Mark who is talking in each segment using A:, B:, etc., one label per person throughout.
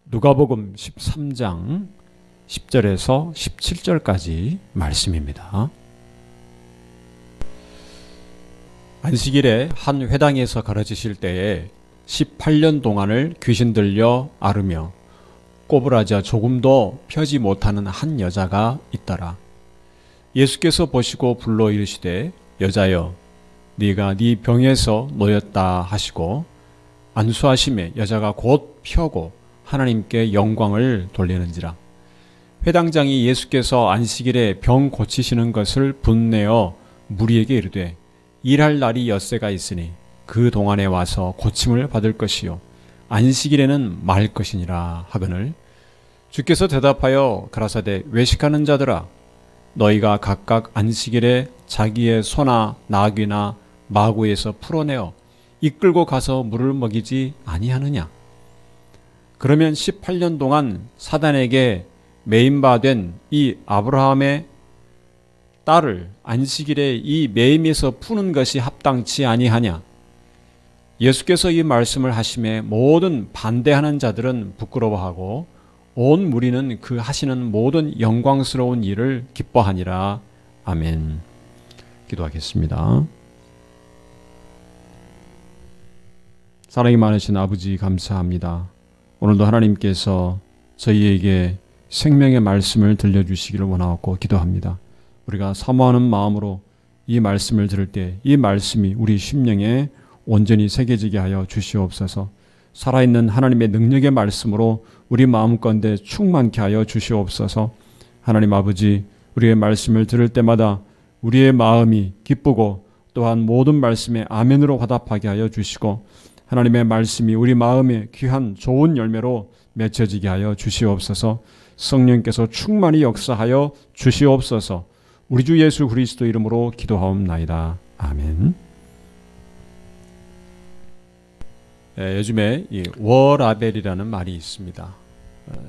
A: 누가복음 13장 10절에서 17절까지 말씀입니다. 안식일에 한 회당에서 가르치실 때에 18년 동안을 귀신 들려 앓으며 꼬부라져 조금도 펴지 못하는 한 여자가 있더라. 예수께서 보시고 불러 이르시되 여자여 네가 네 병에서 놓였다 하시고 안수하심에 여자가 곧 펴고 하나님께 영광을 돌리는지라. 회당장이 예수께서 안식일에 병 고치시는 것을 분내어 무리에게 이르되 일할 날이 엿새가 있으니 그 동안에 와서 고침을 받을 것이요 안식일에는 말 것이니라 하거늘 주께서 대답하여 가라사대 외식하는 자들아 너희가 각각 안식일에 자기의 소나 나귀나 마구에서 풀어내어 이끌고 가서 물을 먹이지 아니하느냐. 그러면 18년 동안 사단에게 매임바 된 이 아브라함의 딸을 안식일에 이 매임에서 푸는 것이 합당치 아니하냐. 예수께서 이 말씀을 하심에 모든 반대하는 자들은 부끄러워하고 온 무리는 그 하시는 모든 영광스러운 일을 기뻐하니라. 아멘. 기도하겠습니다. 사랑이 많으신 아버지 감사합니다. 오늘도 하나님께서 저희에게 생명의 말씀을 들려주시기를 원하고 기도합니다. 우리가 사모하는 마음으로 이 말씀을 들을 때 이 말씀이 우리 심령에 온전히 새겨지게 하여 주시옵소서. 살아있는 하나님의 능력의 말씀으로 우리 마음 가운데 충만케 하여 주시옵소서. 하나님 아버지, 우리의 말씀을 들을 때마다 우리의 마음이 기쁘고 또한 모든 말씀에 아멘으로 화답하게 하여 주시고 하나님의 말씀이 우리 마음에 귀한 좋은 열매로 맺혀지게 하여 주시옵소서. 성령께서 충만히 역사하여 주시옵소서. 우리 주 예수 그리스도 이름으로 기도하옵나이다. 아멘. 요즘에 이 워라벨이라는 말이 있습니다.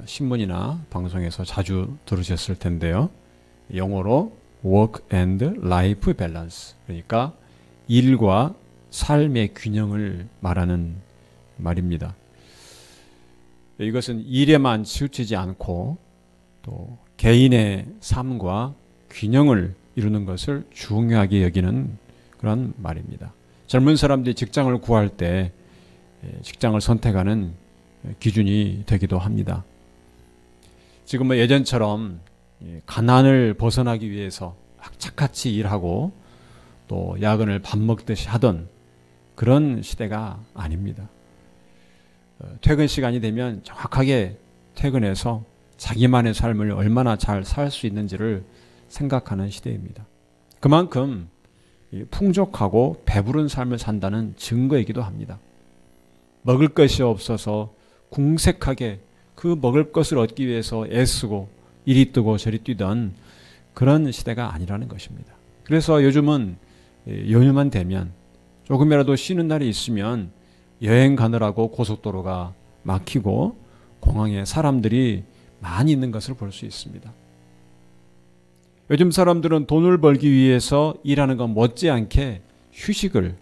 A: 신문이나 방송에서 자주 들으셨을 텐데요. 영어로 work and life balance, 그러니까 일과 삶의 균형을 말하는 말입니다. 이것은 일에만 치우치지 않고 또 개인의 삶과 균형을 이루는 것을 중요하게 여기는 그런 말입니다. 젊은 사람들이 직장을 구할 때 직장을 선택하는 기준이 되기도 합니다. 지금은 예전처럼 가난을 벗어나기 위해서 악착같이 일하고 또 야근을 밥 먹듯이 하던 그런 시대가 아닙니다. 퇴근 시간이 되면 정확하게 퇴근해서 자기만의 삶을 얼마나 잘 살 수 있는지를 생각하는 시대입니다. 그만큼 풍족하고 배부른 삶을 산다는 증거이기도 합니다. 먹을 것이 없어서 궁색하게 그 먹을 것을 얻기 위해서 애쓰고 이리 뛰고 저리 뛰던 그런 시대가 아니라는 것입니다. 그래서 요즘은 연휴만 되면 조금이라도 쉬는 날이 있으면 여행 가느라고 고속도로가 막히고 공항에 사람들이 많이 있는 것을 볼 수 있습니다. 요즘 사람들은 돈을 벌기 위해서 일하는 것 못지않게 휴식을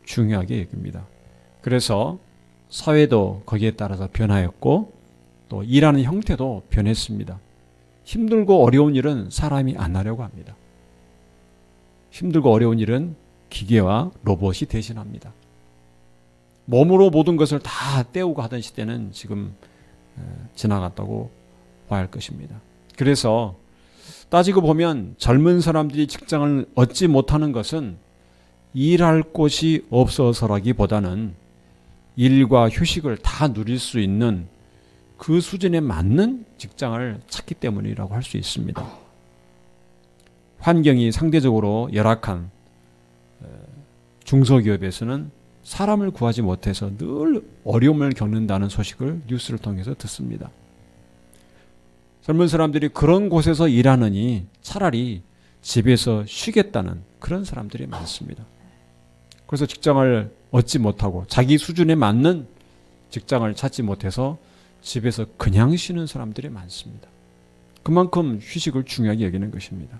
A: 중요하게 여깁니다. 그래서 사회도 거기에 따라서 변화했고 또 일하는 형태도 변했습니다. 힘들고 어려운 일은 사람이 안 하려고 합니다. 힘들고 어려운 일은 기계와 로봇이 대신합니다. 몸으로 모든 것을 다 때우고 하던 시대는 지금 지나갔다고 봐야 할 것입니다. 그래서 따지고 보면 젊은 사람들이 직장을 얻지 못하는 것은 일할 곳이 없어서라기보다는 일과 휴식을 다 누릴 수 있는 그 수준에 맞는 직장을 찾기 때문이라고 할 수 있습니다. 환경이 상대적으로 열악한 중소기업에서는 사람을 구하지 못해서 늘 어려움을 겪는다는 소식을 뉴스를 통해서 듣습니다. 젊은 사람들이 그런 곳에서 일하느니 차라리 집에서 쉬겠다는 그런 사람들이 많습니다. 그래서 직장을 얻지 못하고 자기 수준에 맞는 직장을 찾지 못해서 집에서 그냥 쉬는 사람들이 많습니다. 그만큼 휴식을 중요하게 여기는 것입니다.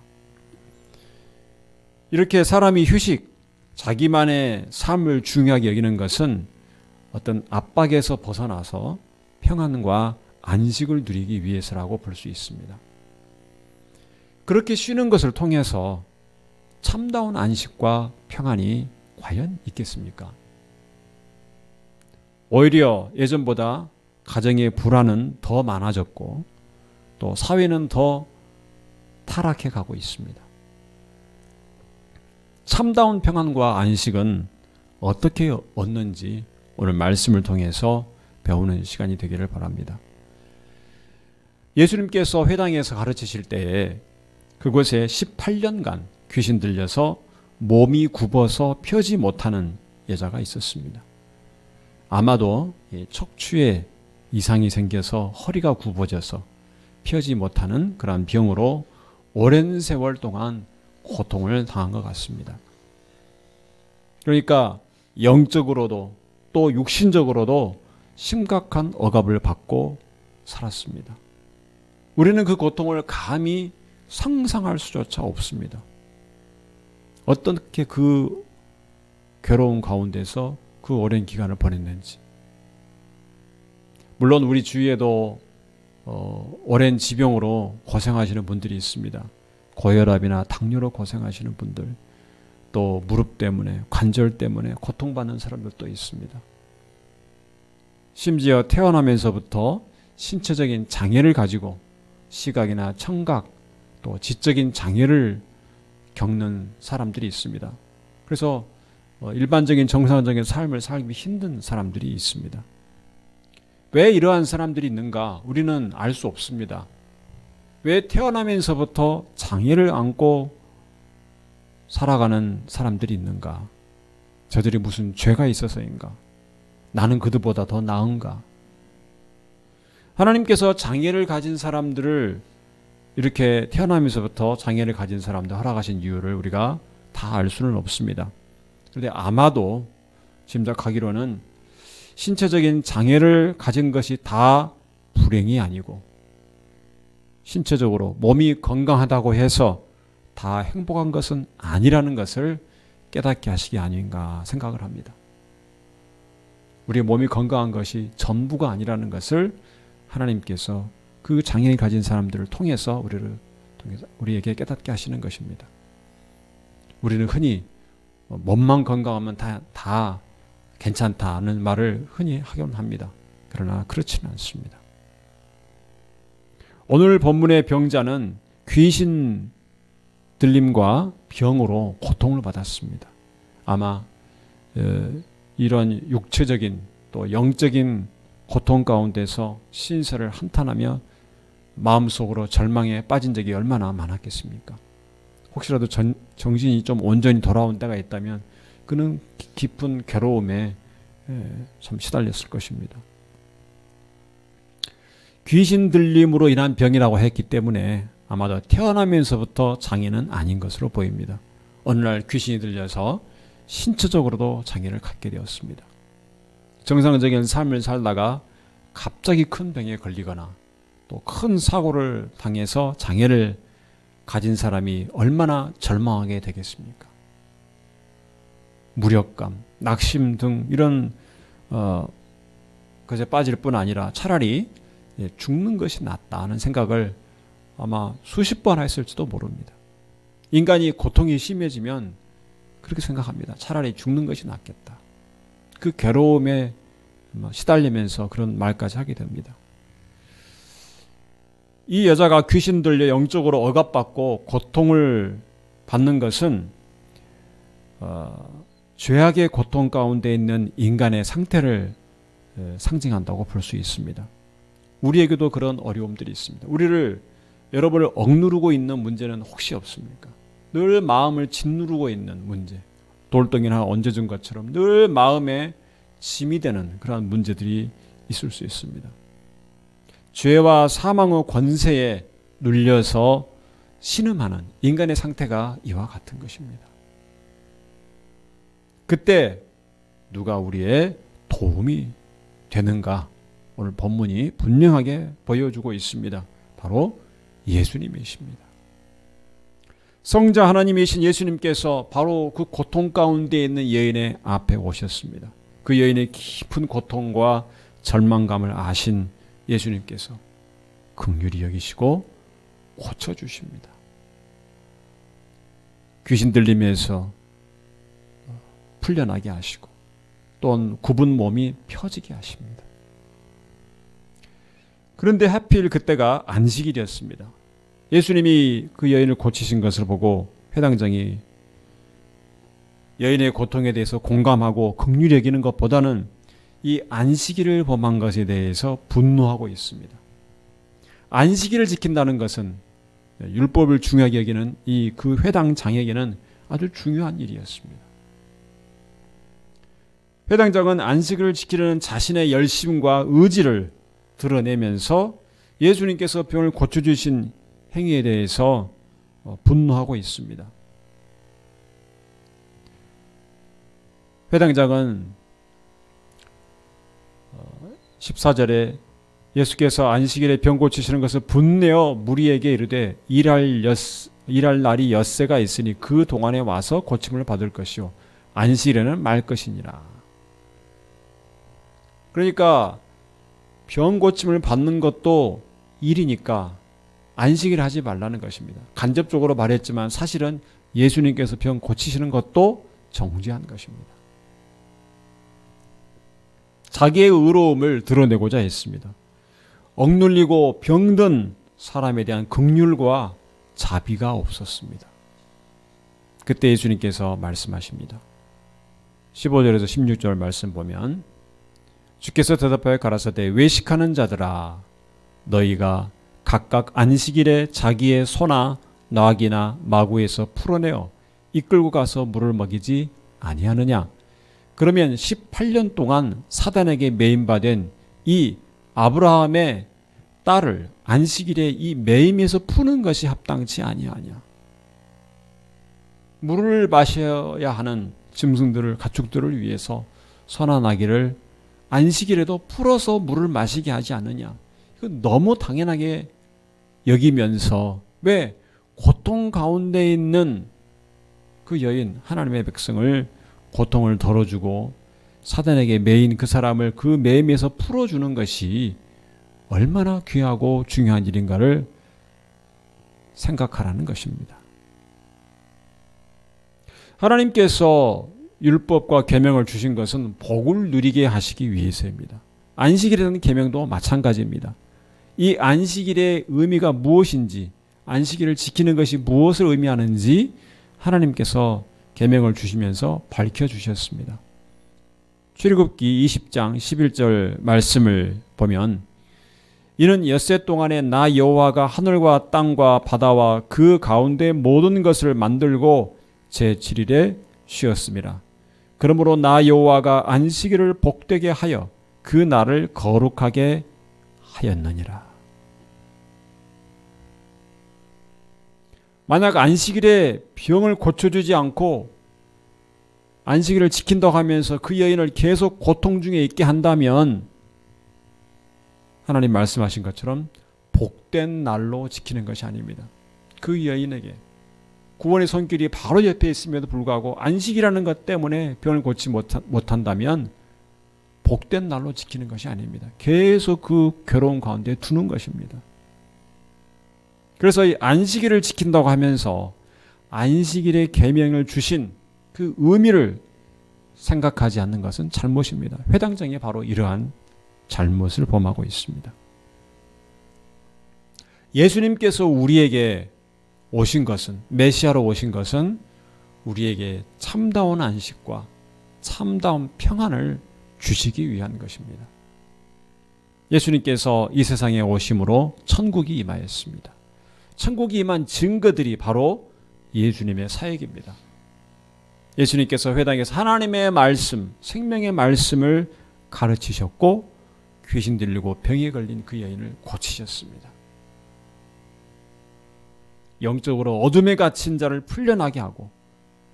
A: 이렇게 사람이 휴식, 자기만의 삶을 중요하게 여기는 것은 어떤 압박에서 벗어나서 평안과 안식을 누리기 위해서라고 볼 수 있습니다. 그렇게 쉬는 것을 통해서 참다운 안식과 평안이 과연 있겠습니까? 오히려 예전보다 가정의 불안은 더 많아졌고 또 사회는 더 타락해 가고 있습니다. 참다운 평안과 안식은 어떻게 얻는지 오늘 말씀을 통해서 배우는 시간이 되기를 바랍니다. 예수님께서 회당에서 가르치실 때에 그곳에 18년간 귀신 들려서 몸이 굽어서 펴지 못하는 여자가 있었습니다. 아마도 척추에 이상이 생겨서 허리가 굽어져서 펴지 못하는 그런 병으로 오랜 세월 동안 고통을 당한 것 같습니다. 그러니까 영적으로도 또 육신적으로도 심각한 억압을 받고 살았습니다. 우리는 그 고통을 감히 상상할 수조차 없습니다. 어떻게 그 괴로운 가운데서 그 오랜 기간을 보냈는지. 물론 우리 주위에도 오랜 지병으로 고생하시는 분들이 있습니다. 고혈압이나 당뇨로 고생하시는 분들, 또 무릎 때문에, 관절 때문에 고통받는 사람들도 있습니다. 심지어 태어나면서부터 신체적인 장애를 가지고 시각이나 청각, 또 지적인 장애를 겪는 사람들이 있습니다. 그래서 일반적인 정상적인 삶을 살기 힘든 사람들이 있습니다. 왜 이러한 사람들이 있는가? 우리는 알 수 없습니다. 왜 태어나면서부터 장애를 안고 살아가는 사람들이 있는가? 저들이 무슨 죄가 있어서인가? 나는 그들보다 더 나은가? 하나님께서 장애를 가진 사람들을 이렇게 태어나면서부터 장애를 가진 사람들 허락하신 이유를 우리가 다 알 수는 없습니다. 그런데 아마도 짐작하기로는 신체적인 장애를 가진 것이 다 불행이 아니고 신체적으로 몸이 건강하다고 해서 다 행복한 것은 아니라는 것을 깨닫게 하시기 아닌가 생각을 합니다. 우리 몸이 건강한 것이 전부가 아니라는 것을 하나님께서 그 장애를 가진 사람들을 통해서 우리에게 깨닫게 하시는 것입니다. 우리는 흔히 몸만 건강하면 다 괜찮다는 말을 흔히 하곤 합니다. 그러나 그렇지는 않습니다. 오늘 본문의 병자는 귀신 들림과 병으로 고통을 받았습니다. 아마 이런 육체적인 또 영적인 고통 가운데서 신세를 한탄하며 마음속으로 절망에 빠진 적이 얼마나 많았겠습니까? 혹시라도 정신이 좀 온전히 돌아온 때가 있다면 그는 깊은 괴로움에 참 시달렸을 것입니다. 귀신 들림으로 인한 병이라고 했기 때문에 아마도 태어나면서부터 장애는 아닌 것으로 보입니다. 어느 날 귀신이 들려서 신체적으로도 장애를 갖게 되었습니다. 정상적인 삶을 살다가 갑자기 큰 병에 걸리거나 또 큰 사고를 당해서 장애를 가진 사람이 얼마나 절망하게 되겠습니까? 무력감, 낙심 등 이런 것에 빠질 뿐 아니라 차라리 죽는 것이 낫다는 생각을 아마 수십 번 했을지도 모릅니다. 인간이 고통이 심해지면 그렇게 생각합니다. 차라리 죽는 것이 낫겠다. 그 괴로움에 시달리면서 그런 말까지 하게 됩니다. 이 여자가 귀신 들려 영적으로 억압받고 고통을 받는 것은 죄악의 고통 가운데 있는 인간의 상태를 상징한다고 볼 수 있습니다. 우리에게도 그런 어려움들이 있습니다. 여러분을 억누르고 있는 문제는 혹시 없습니까? 늘 마음을 짓누르고 있는 문제, 돌덩이나 얹어준 것처럼 늘 마음에 짐이 되는 그런 문제들이 있을 수 있습니다. 죄와 사망의 권세에 눌려서 신음하는 인간의 상태가 이와 같은 것입니다. 그때 누가 우리의 도움이 되는가? 오늘 본문이 분명하게 보여주고 있습니다. 바로 예수님이십니다. 성자 하나님이신 예수님께서 바로 그 고통 가운데 있는 여인의 앞에 오셨습니다. 그 여인의 깊은 고통과 절망감을 아신 예수님께서 긍휼히 여기시고 고쳐주십니다. 귀신 들림에서 풀려나게 하시고 또는 굽은 몸이 펴지게 하십니다. 그런데 하필 그때가 안식일이었습니다. 예수님이 그 여인을 고치신 것을 보고 회당장이 여인의 고통에 대해서 공감하고 긍휼히 여기는 것보다는 이 안식일을 범한 것에 대해서 분노하고 있습니다. 안식일을 지킨다는 것은 율법을 중요하게 여기는 이 그 회당장에게는 아주 중요한 일이었습니다. 회당장은 안식일을 지키려는 자신의 열심과 의지를 드러내면서 예수님께서 병을 고쳐주신 행위에 대해서 분노하고 있습니다. 회당장은 14절에 예수께서 안식일에 병 고치시는 것을 분내어 무리에게 이르되 일할 날이 엿새가 있으니 그 동안에 와서 고침을 받을 것이요 안식일에는 말 것이니라. 그러니까 병 고침을 받는 것도 일이니까 안식일 하지 말라는 것입니다. 간접적으로 말했지만 사실은 예수님께서 병 고치시는 것도 정죄한 것입니다. 자기의 의로움을 드러내고자 했습니다. 억눌리고 병든 사람에 대한 긍휼과 자비가 없었습니다. 그때 예수님께서 말씀하십니다. 15절에서 16절 말씀 보면 주께서 대답하여 가라사대 외식하는 자들아 너희가 각각 안식일에 자기의 소나 나귀나 마구에서 풀어내어 이끌고 가서 물을 먹이지 아니하느냐. 그러면 18년 동안 사단에게 매임받은 이 아브라함의 딸을 안식일에 이 매임에서 푸는 것이 합당치 아니하냐. 물을 마셔야 하는 짐승들을 가축들을 위해서 소나 나귀를 안식일에도 풀어서 물을 마시게 하지 않느냐. 이건 너무 당연하게 여기면서 왜 고통 가운데 있는 그 여인 하나님의 백성을 고통을 덜어주고 사단에게 매인 그 사람을 그 매임에서 풀어주는 것이 얼마나 귀하고 중요한 일인가를 생각하라는 것입니다. 하나님께서 율법과 계명을 주신 것은 복을 누리게 하시기 위해서입니다. 안식일에는 계명도 마찬가지입니다. 이 안식일의 의미가 무엇인지, 안식일을 지키는 것이 무엇을 의미하는지 하나님께서 계명을 주시면서 밝혀주셨습니다. 출애굽기 20장 11절 말씀을 보면 이는 엿새 동안에 나 여호와가 하늘과 땅과 바다와 그 가운데 모든 것을 만들고 제7일에 쉬었습니다. 그러므로 나 여호와가 안식일을 복되게 하여 그 날을 거룩하게 하였느니라. 만약 안식일에 병을 고쳐주지 않고 안식일을 지킨다고 하면서 그 여인을 계속 고통 중에 있게 한다면 하나님 말씀하신 것처럼 복된 날로 지키는 것이 아닙니다. 그 여인에게 구원의 손길이 바로 옆에 있음에도 불구하고 안식이라는 것 때문에 병을 고치지 못한다면 복된 날로 지키는 것이 아닙니다. 계속 그 괴로운 가운데 두는 것입니다. 그래서 이 안식일을 지킨다고 하면서 안식일의 계명을 주신 그 의미를 생각하지 않는 것은 잘못입니다. 회당장이 바로 이러한 잘못을 범하고 있습니다. 예수님께서 우리에게 오신 것은, 메시아로 오신 것은 우리에게 참다운 안식과 참다운 평안을 주시기 위한 것입니다. 예수님께서 이 세상에 오심으로 천국이 임하였습니다. 천국이 임한 증거들이 바로 예수님의 사역입니다. 예수님께서 회당에서 하나님의 말씀, 생명의 말씀을 가르치셨고 귀신 들리고 병에 걸린 그 여인을 고치셨습니다. 영적으로 어둠에 갇힌 자를 풀려나게 하고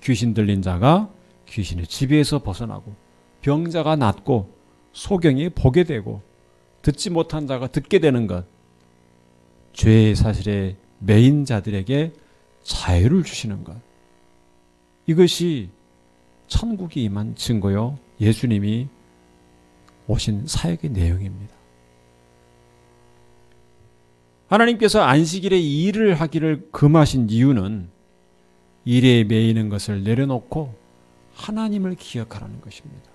A: 귀신 들린 자가 귀신의 지배에서 벗어나고 병자가 낫고 소경이 보게 되고 듣지 못한 자가 듣게 되는 것, 죄의 사실에 매인 자들에게 자유를 주시는 것, 이것이 천국이 임한 증거요 예수님이 오신 사역의 내용입니다. 하나님께서 안식일에 일을 하기를 금하신 이유는 일에 매이는 것을 내려놓고 하나님을 기억하라는 것입니다.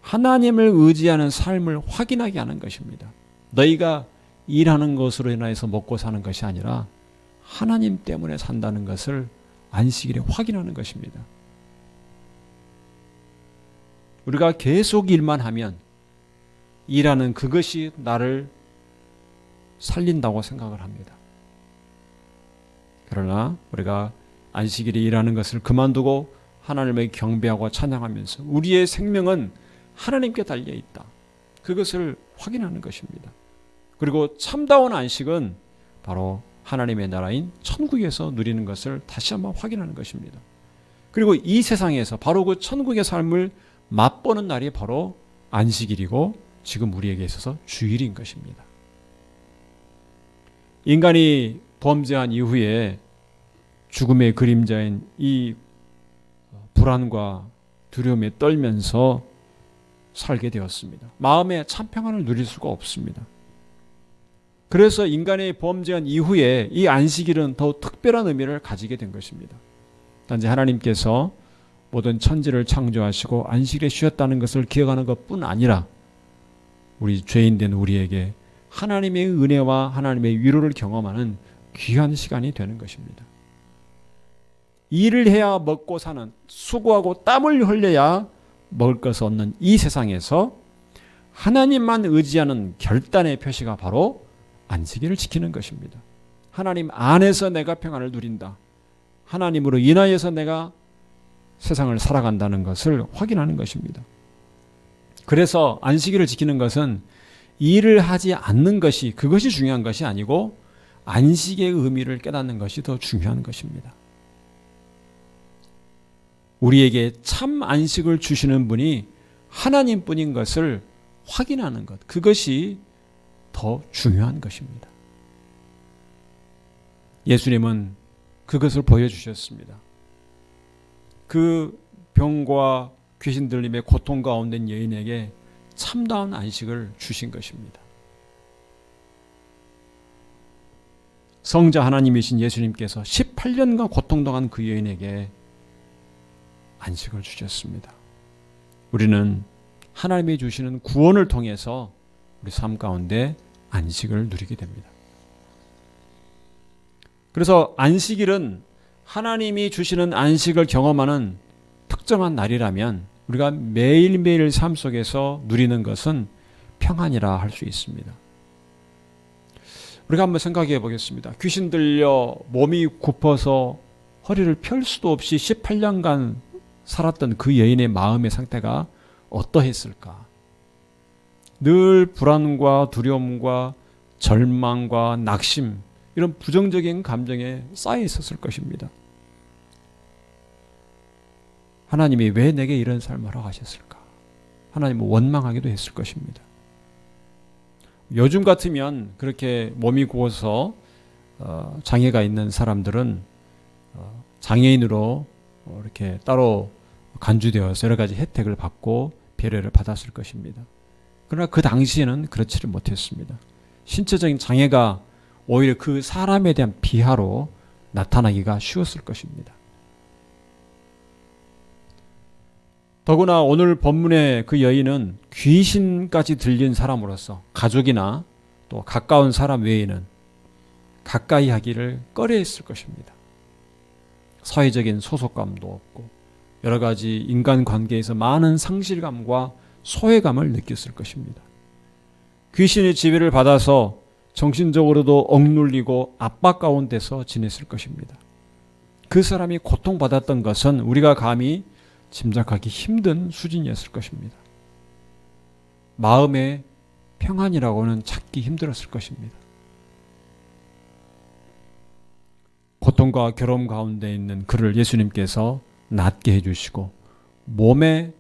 A: 하나님을 의지하는 삶을 확인하게 하는 것입니다. 너희가 일하는 것으로 인해서 먹고 사는 것이 아니라 하나님 때문에 산다는 것을 안식일에 확인하는 것입니다. 우리가 계속 일만 하면 일하는 그것이 나를 살린다고 생각을 합니다. 그러나 우리가 안식일에 일하는 것을 그만두고 하나님을 경배하고 찬양하면서 우리의 생명은 하나님께 달려 있다. 그것을 확인하는 것입니다. 그리고 참다운 안식은 바로 하나님의 나라인 천국에서 누리는 것을 다시 한번 확인하는 것입니다. 그리고 이 세상에서 바로 그 천국의 삶을 맛보는 날이 바로 안식일이고 지금 우리에게 있어서 주일인 것입니다. 인간이 범죄한 이후에 죽음의 그림자인 이 불안과 두려움에 떨면서 살게 되었습니다. 마음에 참 평안을 누릴 수가 없습니다. 그래서 인간의 범죄한 이후에 이 안식일은 더 특별한 의미를 가지게 된 것입니다. 단지 하나님께서 모든 천지를 창조하시고 안식일에 쉬었다는 것을 기억하는 것뿐 아니라 우리 죄인된 우리에게 하나님의 은혜와 하나님의 위로를 경험하는 귀한 시간이 되는 것입니다. 일을 해야 먹고 사는, 수고하고 땀을 흘려야 먹을 것을 얻는 이 세상에서 하나님만 의지하는 결단의 표시가 바로 안식일을 지키는 것입니다. 하나님 안에서 내가 평안을 누린다. 하나님으로 인하여서 내가 세상을 살아간다는 것을 확인하는 것입니다. 그래서 안식일을 지키는 것은 일을 하지 않는 것이 그것이 중요한 것이 아니고 안식의 의미를 깨닫는 것이 더 중요한 것입니다. 우리에게 참 안식을 주시는 분이 하나님뿐인 것을 확인하는 것, 그것이 더 중요한 것입니다. 예수님은 그것을 보여주셨습니다. 그 병과 귀신 들림의 고통 가운데 여인에게 참다운 안식을 주신 것입니다. 성자 하나님이신 예수님께서 18년간 고통당한 그 여인에게 안식을 주셨습니다. 우리는 하나님이 주시는 구원을 통해서 우리 삶 가운데 안식을 누리게 됩니다. 그래서 안식일은 하나님이 주시는 안식을 경험하는 특정한 날이라면 우리가 매일매일 삶 속에서 누리는 것은 평안이라 할 수 있습니다. 우리가 한번 생각해 보겠습니다. 귀신 들려 몸이 굽어서 허리를 펼 수도 없이 18년간 살았던 그 여인의 마음의 상태가 어떠했을까? 늘 불안과 두려움과 절망과 낙심 이런 부정적인 감정에 쌓여 있었을 것입니다. 하나님이 왜 내게 이런 삶을 허락하셨을까? 하나님은 원망하기도 했을 것입니다. 요즘 같으면 그렇게 몸이 구워서 장애가 있는 사람들은 장애인으로 이렇게 따로 간주되어서 여러 가지 혜택을 받고 배려를 받았을 것입니다. 그러나 그 당시에는 그렇지를 못했습니다. 신체적인 장애가 오히려 그 사람에 대한 비하로 나타나기가 쉬웠을 것입니다. 더구나 오늘 본문의 그 여인은 귀신까지 들린 사람으로서 가족이나 또 가까운 사람 외에는 가까이 하기를 꺼려했을 것입니다. 사회적인 소속감도 없고 여러 가지 인간관계에서 많은 상실감과 소외감을 느꼈을 것입니다. 귀신의 지배를 받아서 정신적으로도 억눌리고 압박 가운데서 지냈을 것입니다. 그 사람이 고통받았던 것은 우리가 감히 짐작하기 힘든 수준이었을 것입니다. 마음의 평안이라고는 찾기 힘들었을 것입니다. 고통과 괴로움 가운데 있는 그를 예수님께서 낫게 해주시고 몸에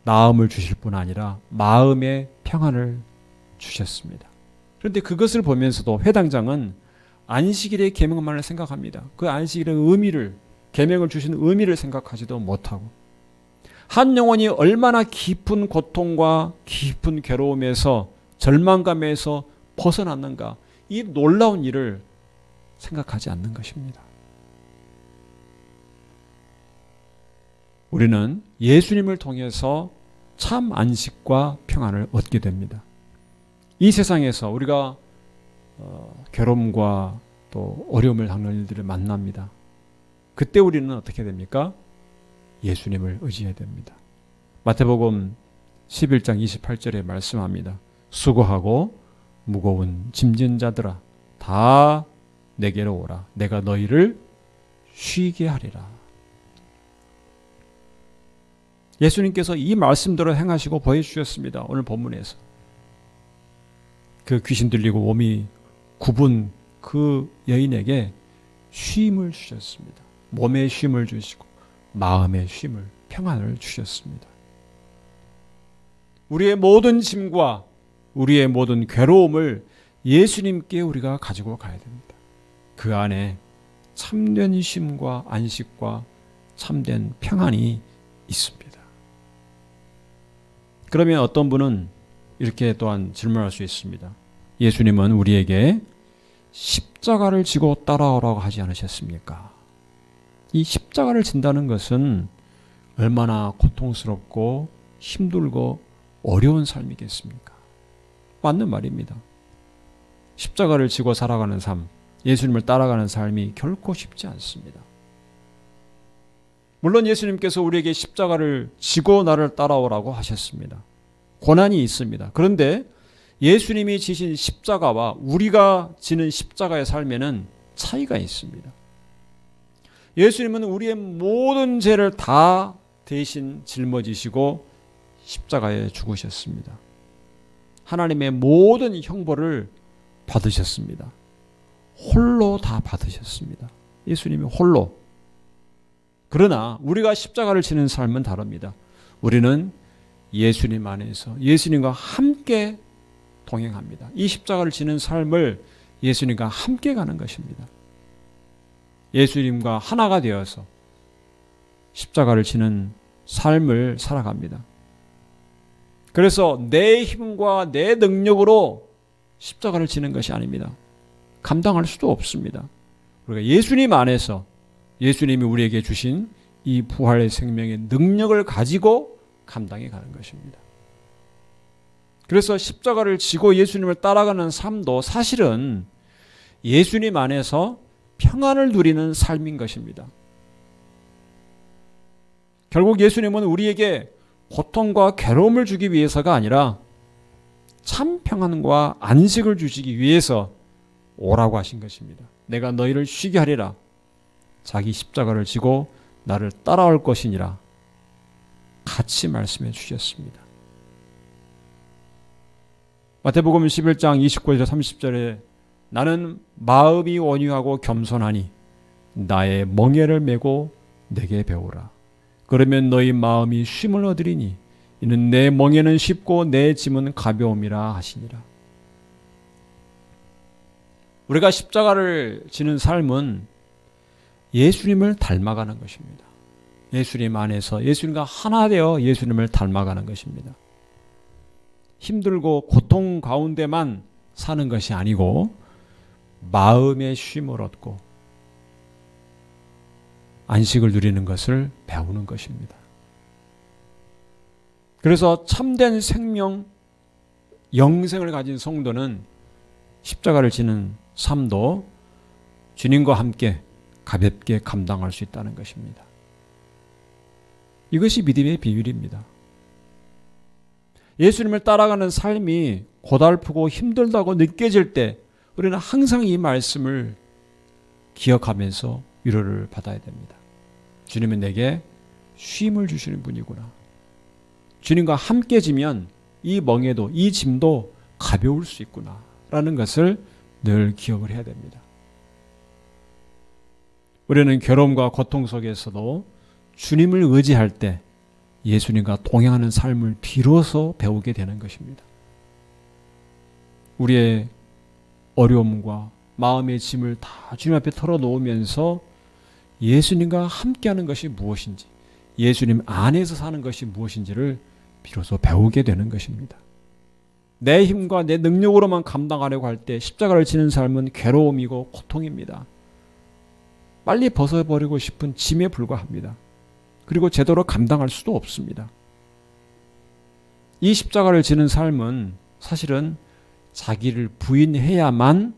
A: 나음을 주실 뿐 아니라 마음의 평안을 주셨습니다. 그런데 그것을 보면서도 회당장은 안식일의 계명만을 생각합니다. 그 안식일의 의미를, 계명을 주신 의미를 생각하지도 못하고 한 영혼이 얼마나 깊은 고통과 깊은 괴로움에서 절망감에서 벗어났는가, 이 놀라운 일을 생각하지 않는 것입니다. 우리는 예수님을 통해서 참 안식과 평안을 얻게 됩니다. 이 세상에서 우리가 괴로움과 또 어려움을 당하는 일들을 만납니다. 그때 우리는 어떻게 됩니까? 예수님을 의지해야 됩니다. 마태복음 11장 28절에 말씀합니다. 수고하고 무거운 짐진 자들아 다 내게로 오라. 내가 너희를 쉬게 하리라. 예수님께서 이 말씀대로 행하시고 보여주셨습니다. 오늘 본문에서. 그 귀신 들리고 몸이 굽은 그 여인에게 쉼을 주셨습니다. 몸에 쉼을 주시고 마음의 쉼을, 평안을 주셨습니다. 우리의 모든 짐과 우리의 모든 괴로움을 예수님께 우리가 가지고 가야 됩니다. 그 안에 참된 쉼과 안식과 참된 평안이 있습니다. 그러면 어떤 분은 이렇게 또한 질문할 수 있습니다. 예수님은 우리에게 십자가를 지고 따라오라고 하지 않으셨습니까? 이 십자가를 진다는 것은 얼마나 고통스럽고 힘들고 어려운 삶이겠습니까? 맞는 말입니다. 십자가를 지고 살아가는 삶, 예수님을 따라가는 삶이 결코 쉽지 않습니다. 물론 예수님께서 우리에게 십자가를 지고 나를 따라오라고 하셨습니다. 고난이 있습니다. 그런데 예수님이 지신 십자가와 우리가 지는 십자가의 삶에는 차이가 있습니다. 예수님은 우리의 모든 죄를 다 대신 짊어지시고 십자가에 죽으셨습니다. 하나님의 모든 형벌을 받으셨습니다. 홀로 다 받으셨습니다. 예수님이 홀로. 그러나 우리가 십자가를 지는 삶은 다릅니다. 우리는 예수님 안에서 예수님과 함께 동행합니다. 이 십자가를 지는 삶을 예수님과 함께 가는 것입니다. 예수님과 하나가 되어서 십자가를 지는 삶을 살아갑니다. 그래서 내 힘과 내 능력으로 십자가를 지는 것이 아닙니다. 감당할 수도 없습니다. 우리가 예수님 안에서 예수님이 우리에게 주신 이 부활의 생명의 능력을 가지고 감당해 가는 것입니다. 그래서 십자가를 지고 예수님을 따라가는 삶도 사실은 예수님 안에서 평안을 누리는 삶인 것입니다. 결국 예수님은 우리에게 고통과 괴로움을 주기 위해서가 아니라 참 평안과 안식을 주시기 위해서 오라고 하신 것입니다. 내가 너희를 쉬게 하리라. 자기 십자가를 지고 나를 따라올 것이니라. 같이 말씀해 주셨습니다. 마태복음 11장 29절 30절에 나는 마음이 온유하고 겸손하니 나의 멍에를 메고 내게 배우라. 그러면 너희 마음이 쉼을 얻으리니 이는 내 멍에는 쉽고 내 짐은 가벼움이라 하시니라. 우리가 십자가를 지는 삶은 예수님을 닮아가는 것입니다. 예수님 안에서 예수님과 하나 되어 예수님을 닮아가는 것입니다. 힘들고 고통 가운데만 사는 것이 아니고 마음의 쉼을 얻고 안식을 누리는 것을 배우는 것입니다. 그래서 참된 생명, 영생을 가진 성도는 십자가를 지는 삶도 주님과 함께 가볍게 감당할 수 있다는 것입니다. 이것이 믿음의 비밀입니다. 예수님을 따라가는 삶이 고달프고 힘들다고 느껴질 때 우리는 항상 이 말씀을 기억하면서 위로를 받아야 됩니다. 주님은 내게 쉼을 주시는 분이구나. 주님과 함께 지면 이 멍에도 이 짐도 가벼울 수 있구나 라는 것을 늘 기억을 해야 됩니다. 우리는 괴로움과 고통 속에서도 주님을 의지할 때 예수님과 동행하는 삶을 비로소 배우게 되는 것입니다. 우리의 어려움과 마음의 짐을 다 주님 앞에 털어놓으면서 예수님과 함께하는 것이 무엇인지, 예수님 안에서 사는 것이 무엇인지를 비로소 배우게 되는 것입니다. 내 힘과 내 능력으로만 감당하려고 할 때 십자가를 지는 삶은 괴로움이고 고통입니다. 빨리 벗어버리고 싶은 짐에 불과합니다. 그리고 제대로 감당할 수도 없습니다. 이 십자가를 지는 삶은 사실은 자기를 부인해야만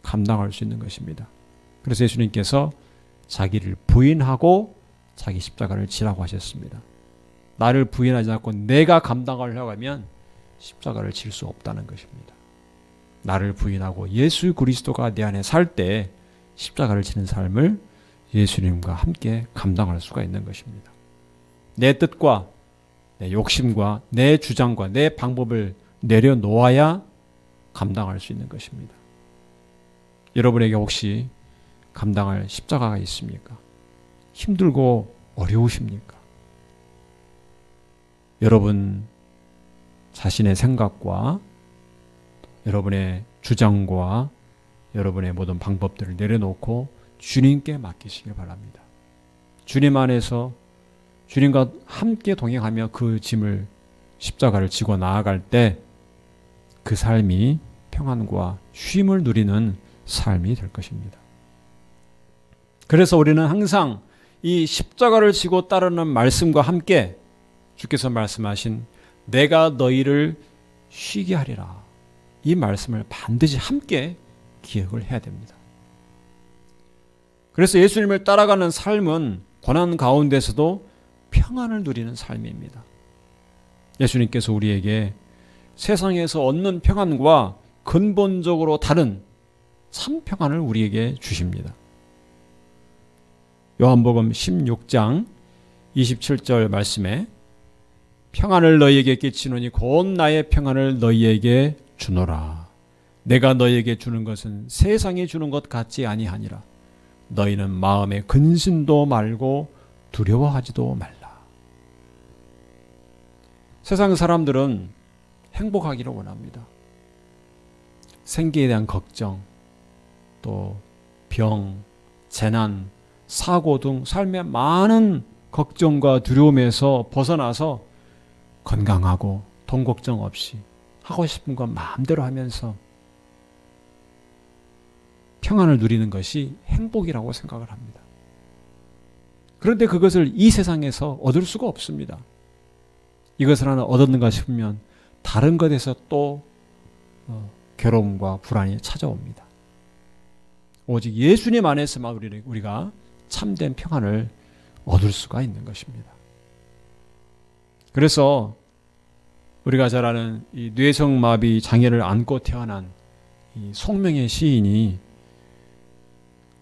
A: 감당할 수 있는 것입니다. 그래서 예수님께서 자기를 부인하고 자기 십자가를 지라고 하셨습니다. 나를 부인하지 않고 내가 감당하려고 하면 십자가를 질 수 없다는 것입니다. 나를 부인하고 예수 그리스도가 내 안에 살 때 십자가를 지는 삶을 예수님과 함께 감당할 수가 있는 것입니다. 내 뜻과 내 욕심과 내 주장과 내 방법을 내려놓아야 감당할 수 있는 것입니다. 여러분에게 혹시 감당할 십자가가 있습니까? 힘들고 어려우십니까? 여러분 자신의 생각과 여러분의 주장과 여러분의 모든 방법들을 내려놓고 주님께 맡기시길 바랍니다. 주님 안에서 주님과 함께 동행하며 그 짐을 십자가를 지고 나아갈 때 그 삶이 평안과 쉼을 누리는 삶이 될 것입니다. 그래서 우리는 항상 이 십자가를 지고 따르는 말씀과 함께 주께서 말씀하신 내가 너희를 쉬게 하리라, 이 말씀을 반드시 함께 기억을 해야 됩니다. 그래서 예수님을 따라가는 삶은 고난 가운데서도 평안을 누리는 삶입니다. 예수님께서 우리에게 세상에서 얻는 평안과 근본적으로 다른 참 평안을 우리에게 주십니다. 요한복음 16장 27절 말씀에 평안을 너희에게 끼치노니 곧 나의 평안을 너희에게 주노라. 내가 너희에게 주는 것은 세상이 주는 것 같지 아니하니라. 너희는 마음에 근심도 말고 두려워하지도 말라. 세상 사람들은 행복하기를 원합니다. 생계에 대한 걱정, 또 병, 재난, 사고 등 삶의 많은 걱정과 두려움에서 벗어나서 건강하고 돈 걱정 없이 하고 싶은 것 마음대로 하면서 평안을 누리는 것이 행복이라고 생각을 합니다. 그런데 그것을 이 세상에서 얻을 수가 없습니다. 이것을 하나 얻었는가 싶으면 다른 것에서 또 괴로움과 불안이 찾아옵니다. 오직 예수님 안에서만 우리가 참된 평안을 얻을 수가 있는 것입니다. 그래서 우리가 잘 아는 이 뇌성마비 장애를 안고 태어난 이 송명의 시인이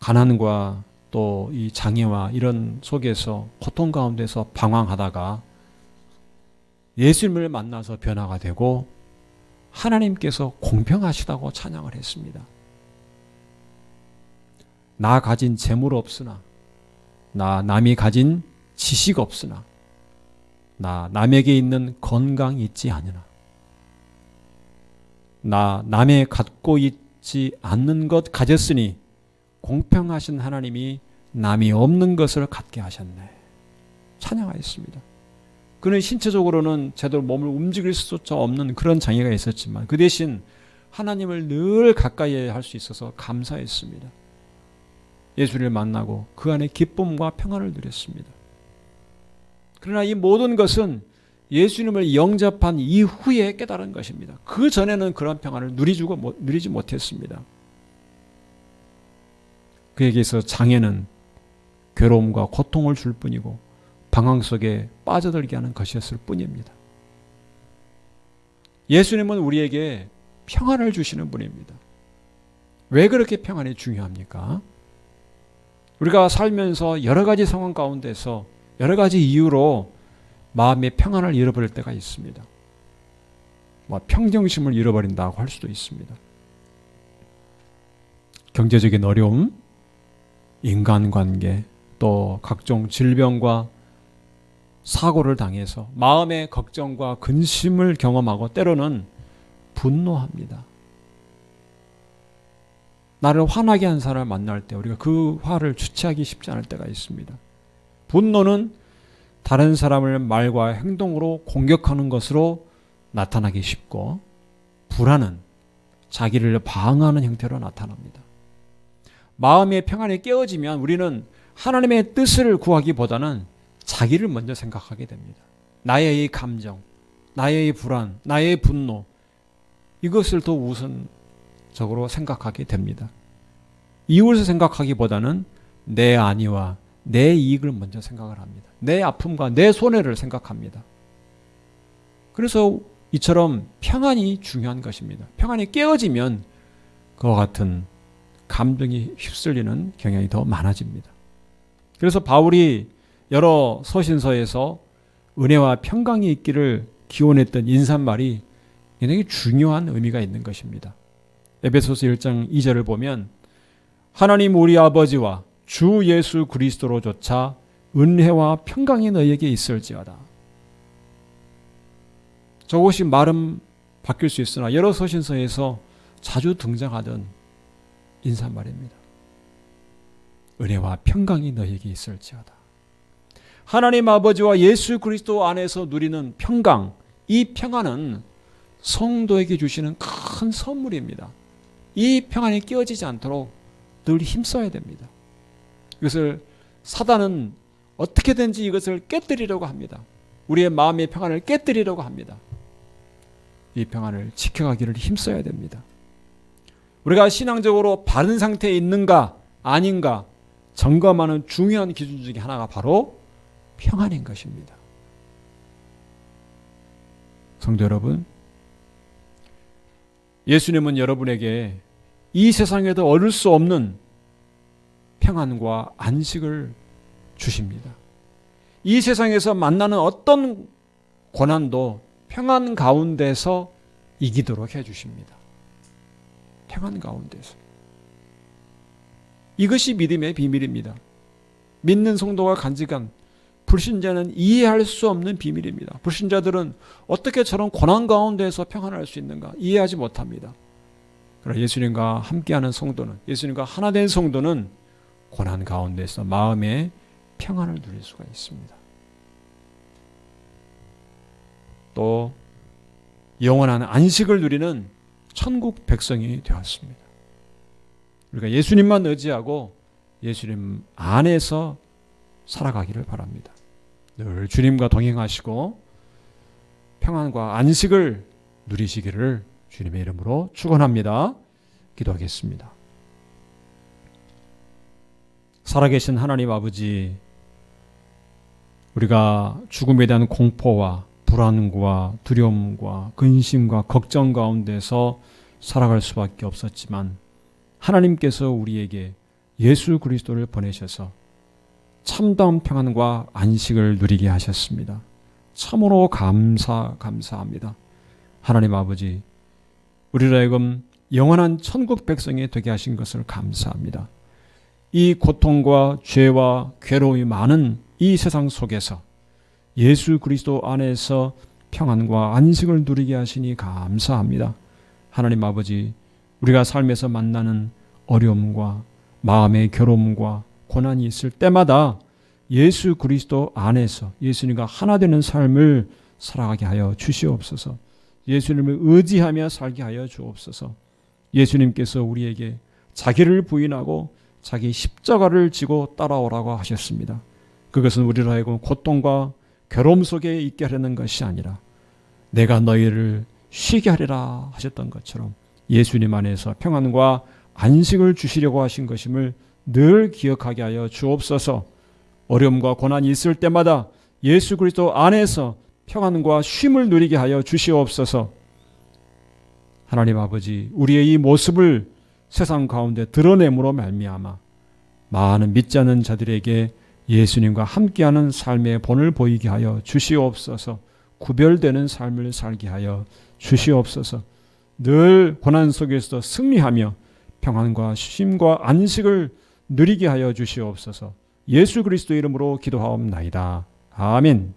A: 가난과 또 이 장애와 이런 속에서 고통 가운데서 방황하다가 예수님을 만나서 변화가 되고 하나님께서 공평하시다고 찬양을 했습니다. 나 가진 재물 없으나, 나 남이 가진 지식 없으나, 나 남에게 있는 건강 있지 않으나, 나 남의 갖고 있지 않는 것 가졌으니 공평하신 하나님이 남이 없는 것을 갖게 하셨네. 찬양하였습니다. 그는 신체적으로는 제대로 몸을 움직일 수조차 없는 그런 장애가 있었지만 그 대신 하나님을 늘 가까이 할 수 있어서 감사했습니다. 예수를 만나고 그 안에 기쁨과 평안을 누렸습니다. 그러나 이 모든 것은 예수님을 영접한 이후에 깨달은 것입니다. 그 전에는 그런 평안을 누리지 못했습니다. 그에게서 장애는 괴로움과 고통을 줄 뿐이고 방황 속에 빠져들게 하는 것이었을 뿐입니다. 예수님은 우리에게 평안을 주시는 분입니다. 왜 그렇게 평안이 중요합니까? 우리가 살면서 여러 가지 상황 가운데서 여러 가지 이유로 마음의 평안을 잃어버릴 때가 있습니다. 평정심을 잃어버린다고 할 수도 있습니다. 경제적인 어려움, 인간관계, 또 각종 질병과 사고를 당해서 마음의 걱정과 근심을 경험하고 때로는 분노합니다. 나를 화나게 한 사람을 만날 때 우리가 그 화를 주체하기 쉽지 않을 때가 있습니다. 분노는 다른 사람을 말과 행동으로 공격하는 것으로 나타나기 쉽고, 불안은 자기를 방어하는 형태로 나타납니다. 마음의 평안이 깨어지면 우리는 하나님의 뜻을 구하기보다는 자기를 먼저 생각하게 됩니다. 나의 이 감정, 나의 이 불안, 나의 분노, 이것을 더 우선적으로 생각하게 됩니다. 이웃을 생각하기보다는 내 안위와 내 이익을 먼저 생각을 합니다. 내 아픔과 내 손해를 생각합니다. 그래서 이처럼 평안이 중요한 것입니다. 평안이 깨어지면 그와 같은 감정이 휩쓸리는 경향이 더 많아집니다. 그래서 바울이 여러 서신서에서 은혜와 평강이 있기를 기원했던 인사말이 굉장히 중요한 의미가 있는 것입니다. 에베소서 1장 2절을 보면 하나님 우리 아버지와 주 예수 그리스도로조차 은혜와 평강이 너희에게 있을지어다. 저것이 말은 바뀔 수 있으나 여러 서신서에서 자주 등장하던 인사말입니다. 은혜와 평강이 너희에게 있을지어다. 하나님 아버지와 예수 그리스도 안에서 누리는 평강, 이 평안은 성도에게 주시는 큰 선물입니다. 이 평안이 깨어지지 않도록 늘 힘써야 됩니다. 이것을 사단은 어떻게든지 이것을 깨뜨리려고 합니다. 우리의 마음의 평안을 깨뜨리려고 합니다. 이 평안을 지켜가기를 힘써야 됩니다. 우리가 신앙적으로 바른 상태에 있는가 아닌가 점검하는 중요한 기준 중에 하나가 바로 평안인 것입니다. 성도 여러분, 예수님은 여러분에게 이 세상에도 얻을 수 없는 평안과 안식을 주십니다. 이 세상에서 만나는 어떤 고난도 평안 가운데서 이기도록 해주십니다. 평안 가운데서. 이것이 믿음의 비밀입니다. 믿는 성도가 간직한 불신자는 이해할 수 없는 비밀입니다. 불신자들은 어떻게 저런 고난 가운데서 평안할 수 있는가 이해하지 못합니다. 그러나 예수님과 함께하는 성도는, 예수님과 하나 된 성도는 고난 가운데서 마음의 평안을 누릴 수가 있습니다. 또 영원한 안식을 누리는 천국 백성이 되었습니다. 우리가 예수님만 의지하고 예수님 안에서 살아가기를 바랍니다. 늘 주님과 동행하시고 평안과 안식을 누리시기를 주님의 이름으로 축원합니다. 기도하겠습니다. 살아계신 하나님 아버지, 우리가 죽음에 대한 공포와 불안과 두려움과 근심과 걱정 가운데서 살아갈 수밖에 없었지만 하나님께서 우리에게 예수 그리스도를 보내셔서 참다운 평안과 안식을 누리게 하셨습니다. 참으로 감사합니다. 하나님 아버지, 우리로 하여금 영원한 천국 백성이 되게 하신 것을 감사합니다. 이 고통과 죄와 괴로움이 많은 이 세상 속에서 예수 그리스도 안에서 평안과 안식을 누리게 하시니 감사합니다. 하나님 아버지, 우리가 삶에서 만나는 어려움과 마음의 괴로움과 고난이 있을 때마다 예수 그리스도 안에서 예수님과 하나 되는 삶을 살아가게 하여 주시옵소서. 예수님을 의지하며 살게 하여 주옵소서. 예수님께서 우리에게 자기를 부인하고 자기 십자가를 지고 따라오라고 하셨습니다. 그것은 우리로 하여금 고통과 괴로움 속에 있게 하려는 것이 아니라 내가 너희를 쉬게 하리라 하셨던 것처럼 예수님 안에서 평안과 안식을 주시려고 하신 것임을 늘 기억하게 하여 주옵소서. 어려움과 고난이 있을 때마다 예수 그리스도 안에서 평안과 쉼을 누리게 하여 주시옵소서. 하나님 아버지, 우리의 이 모습을 세상 가운데 드러냄으로 말미암아 많은 믿지 않는 자들에게 예수님과 함께하는 삶의 본을 보이게 하여 주시옵소서. 구별되는 삶을 살게 하여 주시옵소서. 늘 고난 속에서 승리하며 평안과 쉼과 안식을 누리게 하여 주시옵소서. 예수 그리스도 이름으로 기도하옵나이다. 아멘.